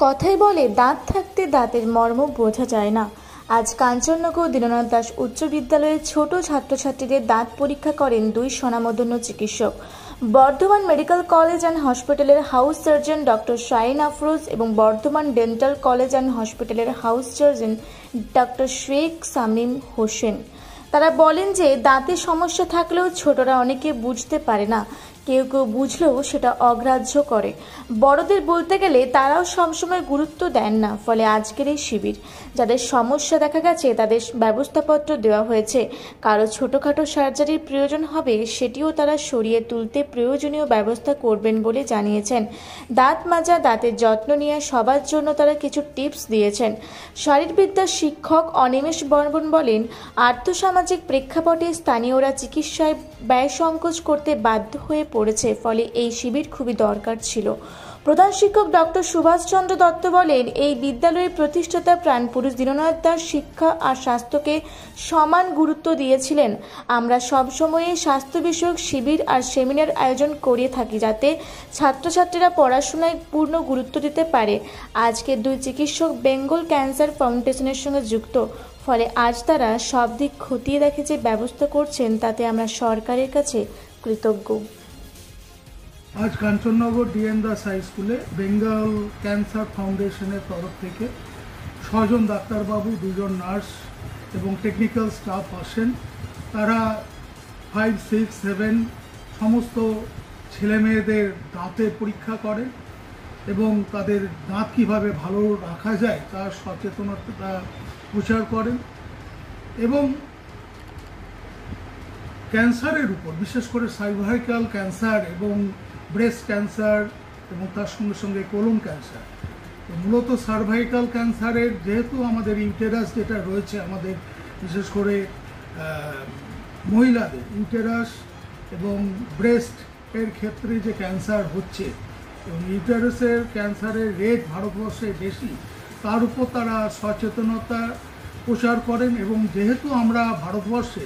কথাই বলে দাঁত থাকতে দাঁতের মর্ম বোঝা যায় না। আজ কাঞ্চননগর দীননাথ দাস উচ্চ বিদ্যালয়ের ছোট ছাত্রছাত্রীদের দাঁত পরীক্ষা করেন দুই স্বনামধন্য চিকিৎসক। বর্ধমান মেডিকেল কলেজ অ্যান্ড হসপিটালের house surgeon doctor Shahin Afroz এবং বর্ধমান ডেন্টাল কলেজ অ্যান্ড হসপিটালের house surgeon doctor Sheikh Shamim Hossain. তারা বলেন যে দাঁতের সমস্যা থাকলেও ছোটরা অনেকে বুঝতে পারে না, কেউ কেউ বুঝলেও সেটা অগ্রাহ্য করে। বড়দের বলতে গেলে তারাও সবসময় গুরুত্ব দেন না। ফলে আজকের এই শিবির, যাদের সমস্যা দেখা গেছে তাদের ব্যবস্থাপত্র দেওয়া হয়েছে। কারো ছোটোখাটো সার্জারির প্রয়োজন হবে, সেটিও তারা সরিয়ে তুলতে প্রয়োজনীয় ব্যবস্থা করবেন বলে জানিয়েছেন। দাঁত মাজা, দাঁতের যত্ন নিয়ে সবার জন্য তারা কিছু টিপস দিয়েছেন। শারীরবিদ্যার শিক্ষক অনিমেষ বর্মন বলেন, আর্থসামাজিক প্রেক্ষাপটে স্থানীয়রা চিকিৎসায় ব্যয় সংকোচ করতে বাধ্য হয়ে পড়েছে, ফলে এই শিবির খুবই দরকার ছিল। প্রধান শিক্ষক ডক্টর সুভাষচন্দ্র দত্ত বলেন, এই বিদ্যালয়ের প্রতিষ্ঠাতা প্রাণপুরুষ দীননাথ দাস শিক্ষা আর স্বাস্থ্যকে সমান গুরুত্ব দিয়েছিলেন। আমরা সবসময়ই স্বাস্থ্য বিষয়ক শিবির আর সেমিনার আয়োজন করে থাকি, যাতে ছাত্রছাত্রীরা পড়াশোনায় পূর্ণ গুরুত্ব দিতে পারে। আজকের দুই চিকিৎসক বেঙ্গল ক্যান্সার ফাউন্ডেশনের সঙ্গে যুক্ত, ফলে আজ তারা সব দিক খতিয়ে দেখে যে ব্যবস্থা করছেন, তাতে আমরা সরকারের কাছে কৃতজ্ঞ। আজ কাঞ্চননগর ডিএন দাস হাই স্কুলে বেঙ্গল ক্যান্সার ফাউন্ডেশনের তরফ থেকে 6 জন ডাক্তারবাবু, 2 জন নার্স এবং টেকনিক্যাল স্টাফ আসেন। তারা 5, 6, 7 সমস্ত ছেলেমেয়েদের দাঁতের পরীক্ষা করেন এবং তাদের দাঁত কীভাবে ভালো রাখা যায় তার সচেতনতা প্রচার করেন এবং ক্যান্সারের উপর, বিশেষ করে সার্ভাইকাল ক্যান্সার এবং ব্রেস্ট ক্যান্সার এবং তার সঙ্গে সঙ্গে কোলন ক্যান্সার। তো মূলত সার্ভাইকাল ক্যান্সারের যেহেতু আমাদের ইউটেরাস যেটা রয়েছে, আমাদের বিশেষ করে মহিলাদের ইউটেরাস এবং ব্রেস্ট এর ক্ষেত্রে যে ক্যান্সার হচ্ছে এবং ইউটেরাসের ক্যান্সারের রেট ভারতবর্ষে বেশি, তার উপর তারা সচেতনতা প্রচার করেন। এবং যেহেতু আমরা ভারতবর্ষে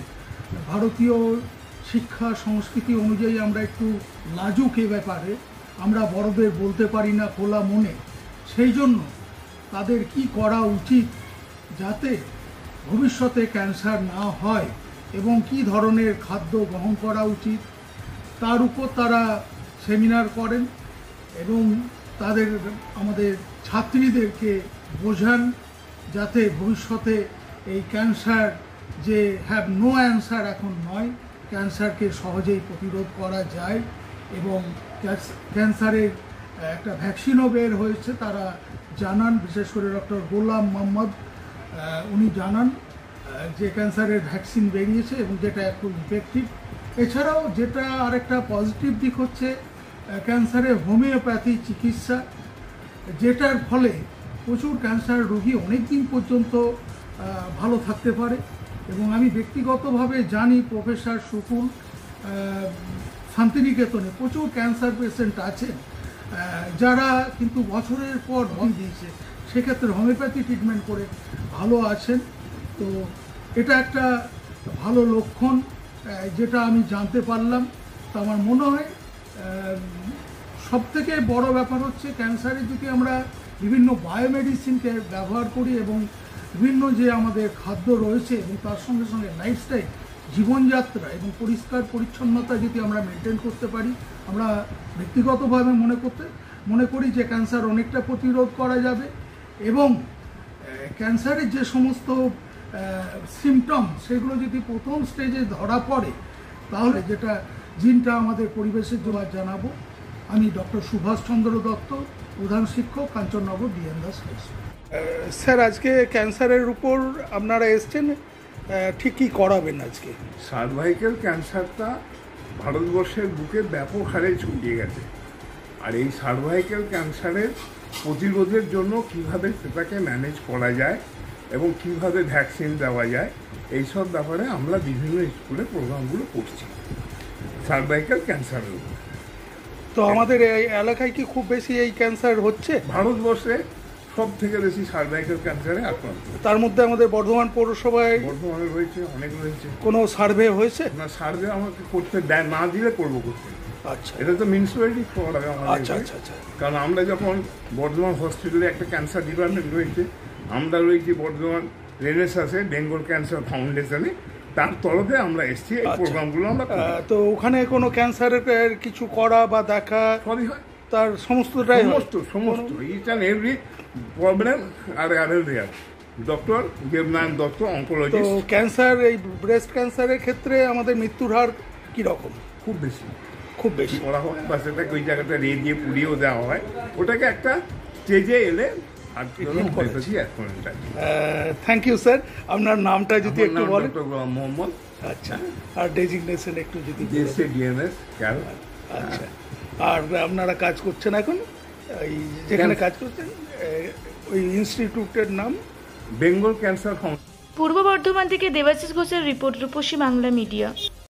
ভারতীয় শিক্ষা সংস্কৃতি অনুযায়ী আমরা একটু লাজুক এ ব্যাপারে, আমরা বড়দের বলতে পারি না খোলা মনে, সেই জন্য তাদের কি করা উচিত যাতে ভবিষ্যতে ক্যান্সার না হয় এবং কি ধরনের খাদ্য গ্রহণ করা উচিত তার উপর তারা সেমিনার করেন এবং তাদের আমাদের ছাত্রীদেরকে বোঝান যাতে ভবিষ্যতে এই ক্যান্সার যে হ্যাভ নো অ্যান্সার এখন নয়, ক্যান্সারকে সহজেই প্রতিরোধ করা যায় এবং ক্যান্সারের একটা ভ্যাকসিনও বের হয়েছে তারা জানান। বিশেষ করে ডক্টর গোলাম মোহাম্মদ উনি জানান যে ক্যান্সারের ভ্যাকসিন বেরিয়েছে এবং যেটা খুব ইফেক্টিভ। এছাড়াও যেটা আরেকটা পজিটিভ দিক হচ্ছে ক্যান্সারের হোমিওপ্যাথি চিকিৎসা, যেটার ফলে প্রচুর ক্যান্সার রোগী অনেক দিন পর্যন্ত ভালো থাকতে পারে। এবং আমি ব্যক্তিগতভাবে জানি প্রফেসর সুকুল শান্তিনিকেতনে প্রচুর ক্যান্সার পেশেন্ট আছেন যারা কিন্তু বছরের পর দিয়েছে, সেক্ষেত্রে হোমিওপ্যাথি ট্রিটমেন্ট করে ভালো আছেন। তো এটা একটা ভালো লক্ষণ যেটা আমি জানতে পারলাম। তো আমার মনে হয় সবথেকে বড় ব্যাপার হচ্ছে ক্যান্সারে যদি আমরা বিভিন্ন বায়োমেডিসিনকে ব্যবহার করি এবং বিভিন্ন যে আমাদের খাদ্য রয়েছে এবং তার সঙ্গে সঙ্গে লাইফস্টাইল, জীবনযাত্রা এবং পরিষ্কার পরিচ্ছন্নতা যদি আমরা মেনটেন করতে পারি, আমরা ব্যক্তিগতভাবে মনে করি যে ক্যান্সার অনেকটা প্রতিরোধ করা যাবে। এবং ক্যান্সারের যে সমস্ত সিমটম সেগুলো যদি প্রথম স্টেজে ধরা পড়ে, তাহলে যেটা জিনটা আমাদের পরিবেশের জন্য জানাবো। আমি ডক্টর সুভাষচন্দ্র দত্ত, প্রধান শিক্ষক, Kanchannagar DN Das high school. Sir, আজকে ক্যান্সারের উপর আপনারা এসছেন, ঠিক কী করাবেন আজকে? সার্ভাইকাল ক্যান্সারটা ভারতবর্ষের বুকে ব্যাপক হারে ছড়িয়ে গেছে, আর এই সার্ভাইকাল ক্যান্সারের প্রতিরোধের জন্য কিভাবে সেটাকে ম্যানেজ করা যায় এবং কিভাবে ভ্যাকসিন দেওয়া যায়, এইসব ব্যাপারে আমরা বিভিন্ন স্কুলে প্রোগ্রামগুলো করছি সার্ভাইকাল ক্যান্সারের উপর। তো আমাদের এই এলাকায় কি খুব বেশি এই ক্যান্সার হচ্ছে? ভারতবর্ষে সব থেকে বেশি সার্ভাইকাল ক্যান্সারে আক্রান্ত। তার মধ্যে আমাদের বর্ধমান পৌরসভায় রয়েছে, অনেক রয়েছে। কোনো সার্ভে হয়েছে? না, সার্ভে আমাকে করতে দেয় না, দিলে করবো করতে। আচ্ছা এটা তো মিউনিসিপ্যালিটি করাবে আচ্ছা আমাদের, আচ্ছা আচ্ছা কারণ আমরা যখন বর্ধমান হসপিটালে একটা ক্যান্সার ডিপার্টমেন্ট রয়েছে, আমরা রয়েছি বর্ধমান রেনেসাসে বেঙ্গল ক্যান্সার ফাউন্ডেশনে, তার তরফে আমরা এসেছি এই আচ্ছা। প্রোগ্রামগুলো আমরা করি। তো ওখানে কোনো ক্যান্সারের কিছু করা বা দেখা সবই হয়, তার সমস্তটাই হয়? সমস্ত each and every problem are rare. Doctor Debnarayan Dutta তো অঙ্কোলজিস্ট। ক্যান্সার, এই ব্রেস্ট ক্যান্সারের ক্ষেত্রে আমাদের মৃত্যুর হার কীরকম? খুব বেশি খুব বেশি। করা হয় বা সেটাকে ওই জায়গাটা রে দিয়ে পুড়িয়েও দেওয়া হয়, ওটাকে একটা স্টেজে এলে আর থ্যাংক ইউ স্যার। আপনার নামটা যদি একটু বলেন। ডক্টর গোলাম মোহাম্মদ। আচ্ছা, আর ডেজিগনেশন একটু যদি বলেন। ডিএসসি ডিএমএস ক্যাল। আচ্ছা, আর আপনারা কাজ করছেন এখন এই যেখানে কাজ করছেন ওই ইনস্টিটিউটের নাম? Bengal cancer foundation. পূর্ব বর্ধমান থেকে দেবাশিস ঘোষের রিপোর্ট, রূপসী বাংলা মিডিয়া।